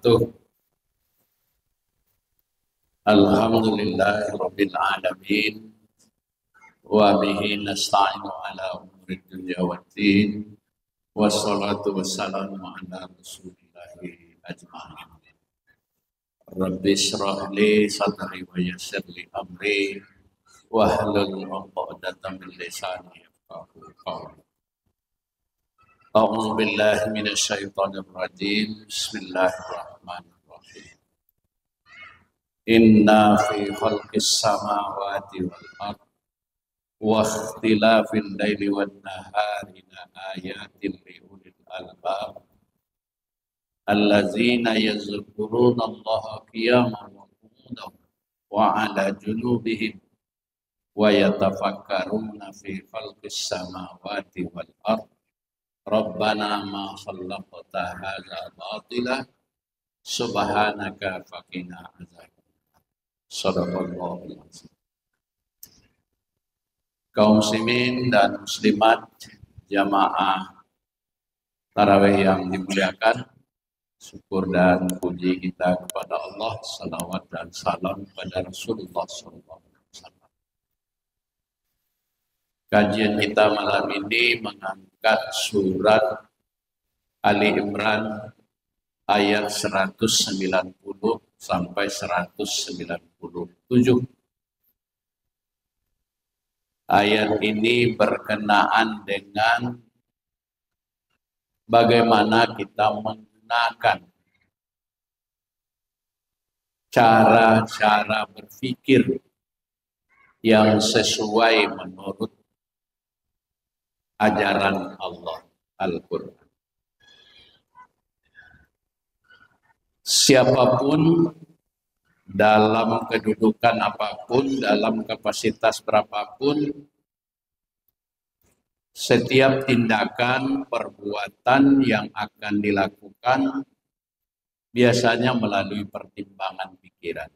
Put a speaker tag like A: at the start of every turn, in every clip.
A: wabarakatuh. Alhamdulillahirabbil alamin wa bihi nasta'inu ala umuri dunya waddin wassalatu wassalamu ala rasulillahi ajma'in. Rabbi shrah li sadri wa yassir li amri wahlul 'uqdatam min lisani yafqahu qawli. A'udzu billahi minasy syaithanir rajim. Bismillahirrahmanirrahim. Inna fi khalqis samawati wal ardh wa ikhtilafil laili wan nahari la ayatin li ulil albab allazina yazkuruna Allaha qiyaman wa qu'udan wa 'ala junubihim wa yatafakkaruna fi khalqis samawati wal ardh Rabbana ma khalaqta hadza batila subhanaka faqina adzabannar. Shadaqallahul azim. Kaum muslimin dan muslimat jamaah tarawih yang dimuliakan, syukur dan puji kita kepada Allah, salawat dan salam kepada Rasulullah SAW. Kajian kita malam ini mengangkat surat Ali Imran ayat 190 sampai 197. Ayat ini berkenaan dengan bagaimana kita menggunakan cara-cara berpikir yang sesuai menurut ajaran Allah Al-Quran. Siapapun dalam kedudukan apapun, dalam kapasitas berapapun, setiap tindakan, perbuatan yang akan dilakukan biasanya melalui pertimbangan pikiran.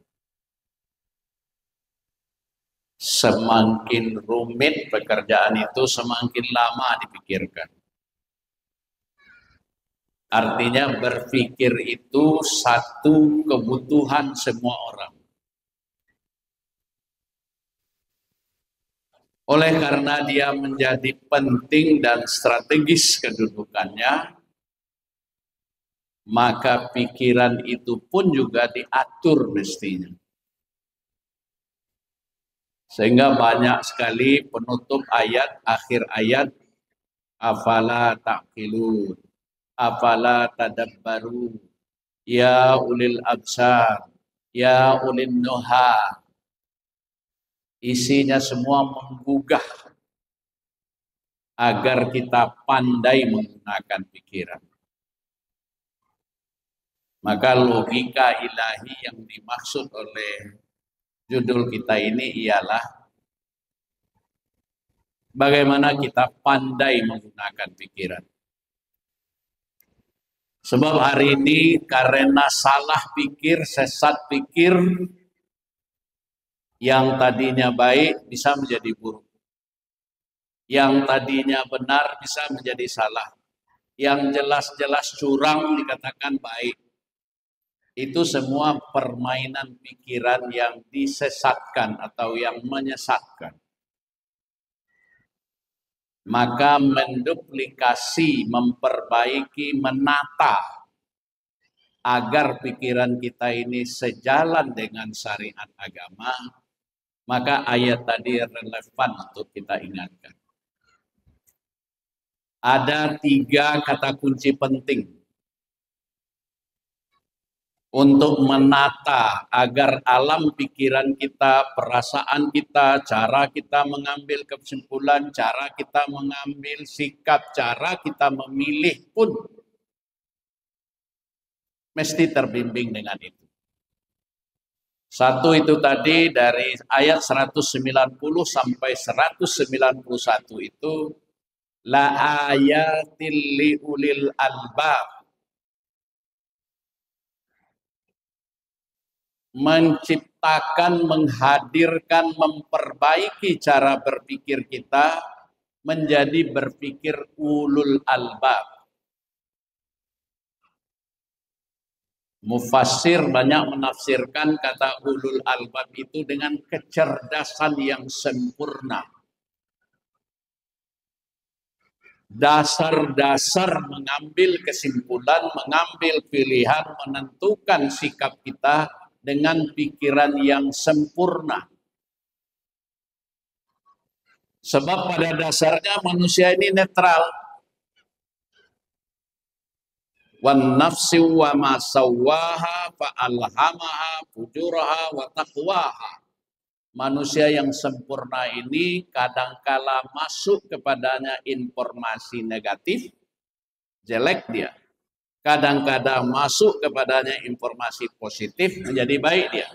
A: Semakin rumit pekerjaan itu, semakin lama dipikirkan. Artinya berpikir itu satu kebutuhan semua orang. Oleh karena dia menjadi penting dan strategis kedudukannya, maka pikiran itu pun juga diatur mestinya. Sehingga banyak sekali penutup ayat, akhir ayat, afala ta'qilun, afala tadabbaru, ya ulil absar, ya ulil nuha. Isinya semua menggugah agar kita pandai menggunakan pikiran. Maka logika ilahi yang dimaksud oleh judul kita ini ialah bagaimana kita pandai menggunakan pikiran. Sebab hari ini karena salah pikir, sesat pikir, yang tadinya baik bisa menjadi buruk. Yang tadinya benar bisa menjadi salah. Yang jelas-jelas curang dikatakan baik. Itu semua permainan pikiran yang disesatkan atau yang menyesatkan. Maka menduplikasi, memperbaiki, menata agar pikiran kita ini sejalan dengan syariat agama, maka ayat tadi relevan untuk kita ingatkan. Ada 3 kata kunci penting untuk menata agar alam pikiran kita, perasaan kita, cara kita mengambil kesimpulan, cara kita mengambil sikap, cara kita memilih pun mesti terbimbing dengan itu. Satu itu tadi dari ayat 190 sampai 191 itu la ayatil li ulil albab, menciptakan, menghadirkan, memperbaiki cara berpikir kita menjadi berpikir ulul albab. Mufassir banyak menafsirkan kata ulul albab itu dengan kecerdasan yang sempurna. Dasar-dasar mengambil kesimpulan, mengambil pilihan, menentukan sikap kita dengan pikiran yang sempurna. Sebab pada dasarnya manusia ini netral. Wan nafsi wa ma sawwaha fa alhamaha fujuraha wa taqwaha. Manusia yang sempurna ini kadangkala masuk kepadanya informasi negatif, jelek dia. Kadang-kadang masuk kepadanya informasi positif, menjadi baik dia.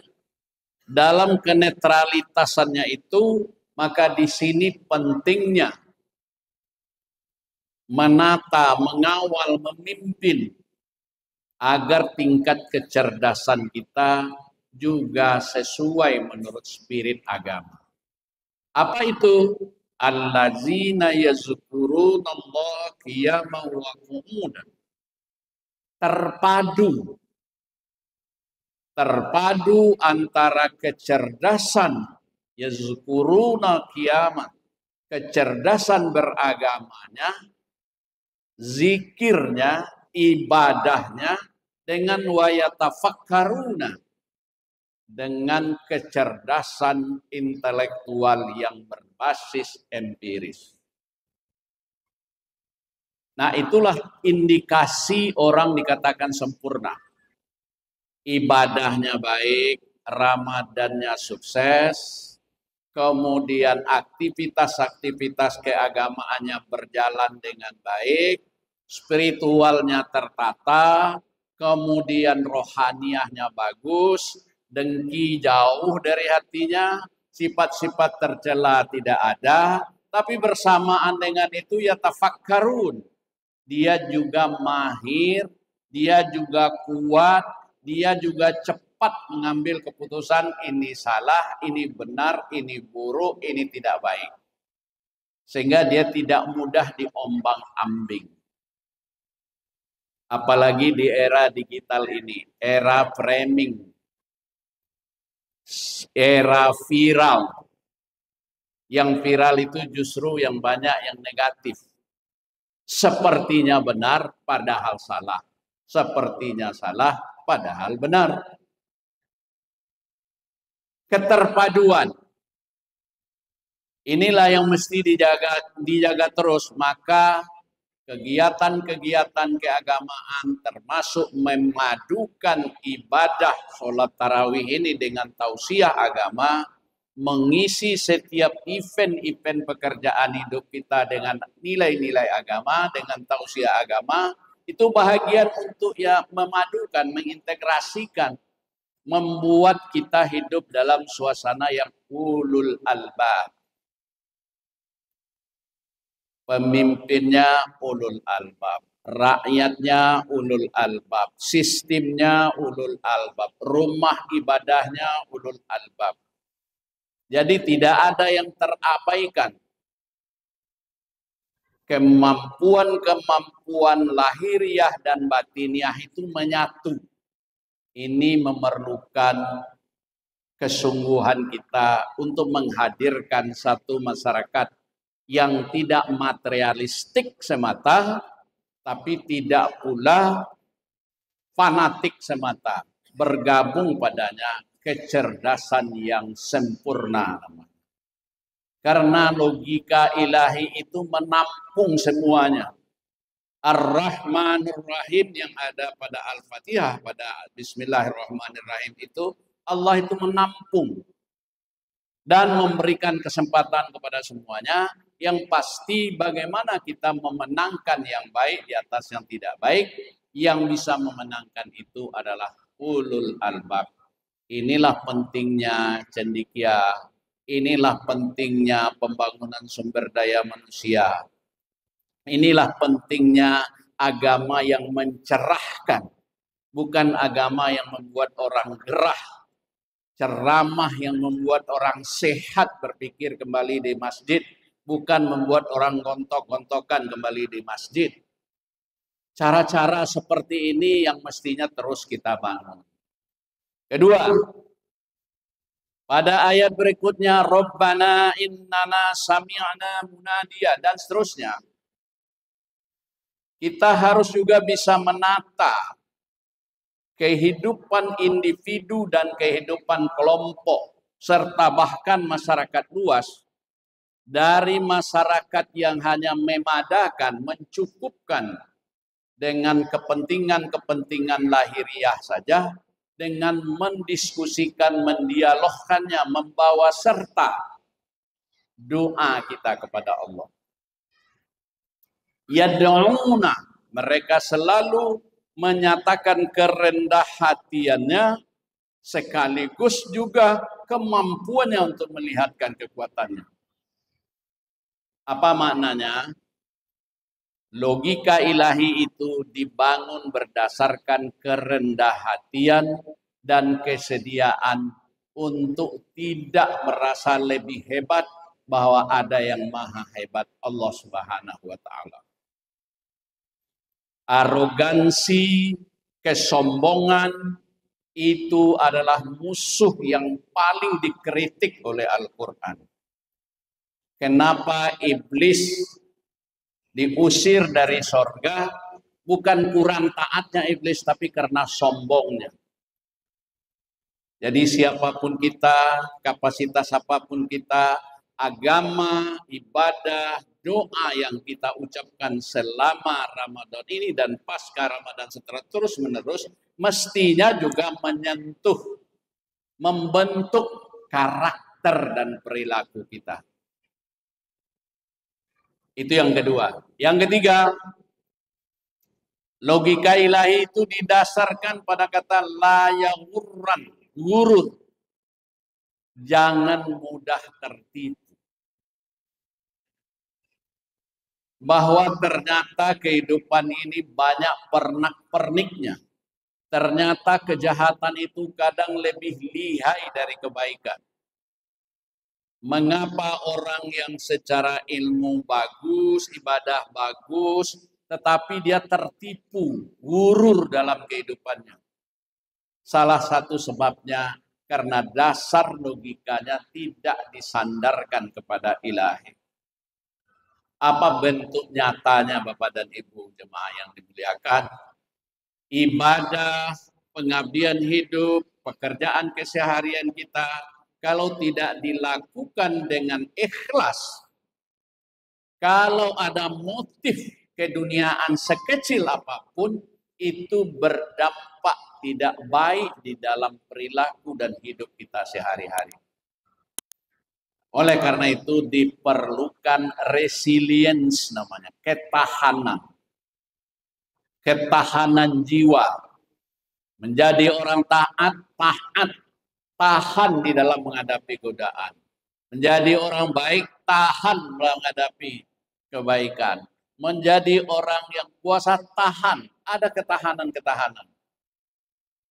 A: Dalam kenetralitasannya itu, maka di sini pentingnya menata, mengawal, memimpin agar tingkat kecerdasan kita juga sesuai menurut spirit agama. Apa itu? Allazina yazkurunallaha qiyaman wa qu'udan. Terpadu antara kecerdasan yazkuruna qiyaman, kecerdasan beragamanya, zikirnya, ibadahnya, dengan wayatafakkaruna, dengan kecerdasan intelektual yang berbasis empiris. Nah, itulah indikasi orang dikatakan sempurna. Ibadahnya baik, Ramadannya sukses, kemudian aktivitas-aktivitas keagamaannya berjalan dengan baik, spiritualnya tertata, kemudian rohaniahnya bagus, dengki jauh dari hatinya, sifat-sifat tercela tidak ada, tapi bersamaan dengan itu ya tafakkarun. Dia juga mahir, dia juga kuat, dia juga cepat mengambil keputusan ini salah, ini benar, ini buruk, ini tidak baik. Sehingga dia tidak mudah diombang-ambing. Apalagi di era digital ini, era framing, era viral. Yang viral itu justru yang banyak yang negatif. Sepertinya benar, padahal salah. Sepertinya salah, padahal benar. Keterpaduan. Inilah yang mesti dijaga terus. Maka kegiatan-kegiatan keagamaan termasuk memadukan ibadah sholat tarawih ini dengan tausiah agama, mengisi setiap event-event pekerjaan hidup kita dengan nilai-nilai agama, dengan tausiah agama, itu bahagian untuk ya memadukan, mengintegrasikan, membuat kita hidup dalam suasana yang ulul albab. Pemimpinnya ulul albab, rakyatnya ulul albab, sistemnya ulul albab, rumah ibadahnya ulul albab. Jadi tidak ada yang terabaikan. Kemampuan-kemampuan lahiriah dan batiniah itu menyatu. Ini memerlukan kesungguhan kita untuk menghadirkan satu masyarakat yang tidak materialistik semata, tapi tidak pula fanatik semata. Bergabung padanya kecerdasan yang sempurna. Karena logika ilahi itu menampung semuanya. Ar-Rahmanur Rahim yang ada pada Al-Fatihah, pada Bismillahirrahmanirrahim itu, Allah itu menampung dan memberikan kesempatan kepada semuanya. Yang pasti bagaimana kita memenangkan yang baik di atas yang tidak baik. Yang bisa memenangkan itu adalah ulul albab. Inilah pentingnya cendekia. Inilah pentingnya pembangunan sumber daya manusia. Inilah pentingnya agama yang mencerahkan. Bukan agama yang membuat orang gerah. Ceramah yang membuat orang sehat berpikir kembali di masjid. Bukan membuat orang gontok-gontokan kembali di masjid. Cara-cara seperti ini yang mestinya terus kita bangun. Kedua, pada ayat berikutnya, Rabbana innana sami'na munadiya, dan seterusnya. Kita harus juga bisa menata kehidupan individu dan kehidupan kelompok, serta bahkan masyarakat luas, dari masyarakat yang hanya memadakan, mencukupkan dengan kepentingan-kepentingan lahiriah saja, dengan mendiskusikan, mendialogkannya, membawa serta doa kita kepada Allah. Yad'una, mereka selalu menyatakan kerendah hatiannya sekaligus juga kemampuannya untuk melihatkan kekuatannya. Apa maknanya? Logika ilahi itu dibangun berdasarkan kerendah hatian dan kesediaan untuk tidak merasa lebih hebat bahwa ada yang maha hebat, Allah Subhanahu wa ta'ala. Arogansi, kesombongan itu adalah musuh yang paling dikritik oleh Al-Quran. Kenapa iblis diusir dari sorga? Bukan kurang taatnya iblis, tapi karena sombongnya. Jadi siapapun kita, kapasitas apapun kita, agama, ibadah, doa yang kita ucapkan selama Ramadan ini dan pasca Ramadan setelah terus menerus, mestinya juga menyentuh, membentuk karakter dan perilaku kita. Itu yang kedua. Yang ketiga, logika ilahi itu didasarkan pada kata la yaghurran, gurur. Jangan mudah tertipu. Bahwa ternyata kehidupan ini banyak pernak-perniknya. Ternyata kejahatan itu kadang lebih lihai dari kebaikan. Mengapa orang yang secara ilmu bagus, ibadah bagus, tetapi dia tertipu, gurur dalam kehidupannya? Salah satu sebabnya karena dasar logikanya tidak disandarkan kepada ilahi. Apa bentuk nyatanya Bapak dan Ibu jemaah yang dimuliakan? Ibadah, pengabdian hidup, pekerjaan keseharian kita, kalau tidak dilakukan dengan ikhlas, kalau ada motif keduniaan sekecil apapun, itu berdampak tidak baik di dalam perilaku dan hidup kita sehari-hari. Oleh karena itu diperlukan resilience namanya, ketahanan. Ketahanan jiwa. Menjadi orang taat, tahan di dalam menghadapi godaan. Menjadi orang baik, tahan menghadapi kebaikan. Menjadi orang yang puasa, tahan. Ada ketahanan-ketahanan.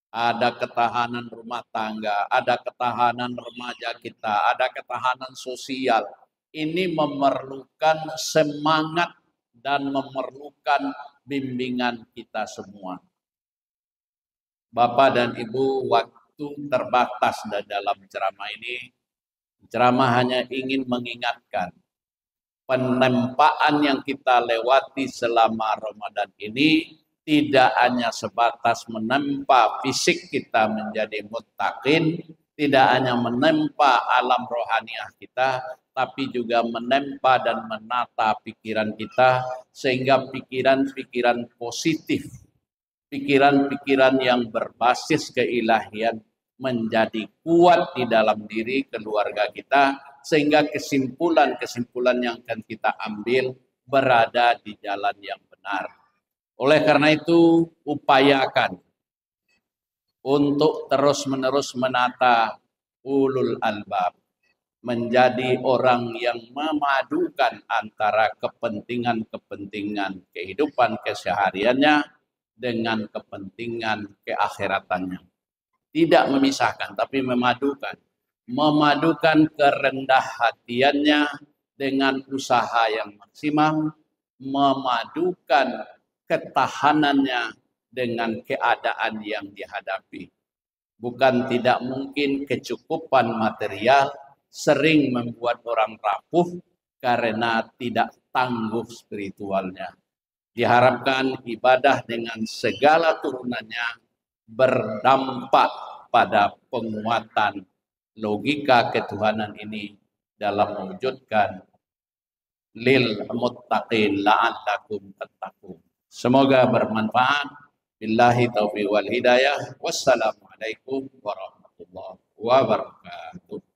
A: Ada ketahanan rumah tangga, ada ketahanan remaja kita, ada ketahanan sosial. Ini memerlukan semangat dan memerlukan bimbingan kita semua. Bapak dan Ibu, waktu terbatas dalam ceramah ini. Ceramah hanya ingin mengingatkan penempaan yang kita lewati selama Ramadan ini tidak hanya sebatas menempa fisik kita menjadi muttaqin, tidak hanya menempa alam rohaniah kita, tapi juga menempa dan menata pikiran kita sehingga pikiran-pikiran positif, pikiran-pikiran yang berbasis keilahian menjadi kuat di dalam diri keluarga kita, sehingga kesimpulan-kesimpulan yang akan kita ambil berada di jalan yang benar. Oleh karena itu, upayakan untuk terus-menerus menata ulul albab, menjadi orang yang memadukan antara kepentingan-kepentingan kehidupan kesehariannya dengan kepentingan keakhiratannya. Tidak memisahkan, tapi memadukan. Memadukan kerendah hatiannya dengan usaha yang maksimal, memadukan ketahanannya dengan keadaan yang dihadapi. Bukan tidak mungkin kecukupan material sering membuat orang rapuh karena tidak tangguh spiritualnya. Diharapkan ibadah dengan segala turunannya berdampak pada penguatan logika ketuhanan ini dalam mewujudkan lil muttaqin la'allakum tattaqun. Semoga bermanfaat. Billahi taufiq wal hidayah. Wassalamualaikum warahmatullahi wabarakatuh.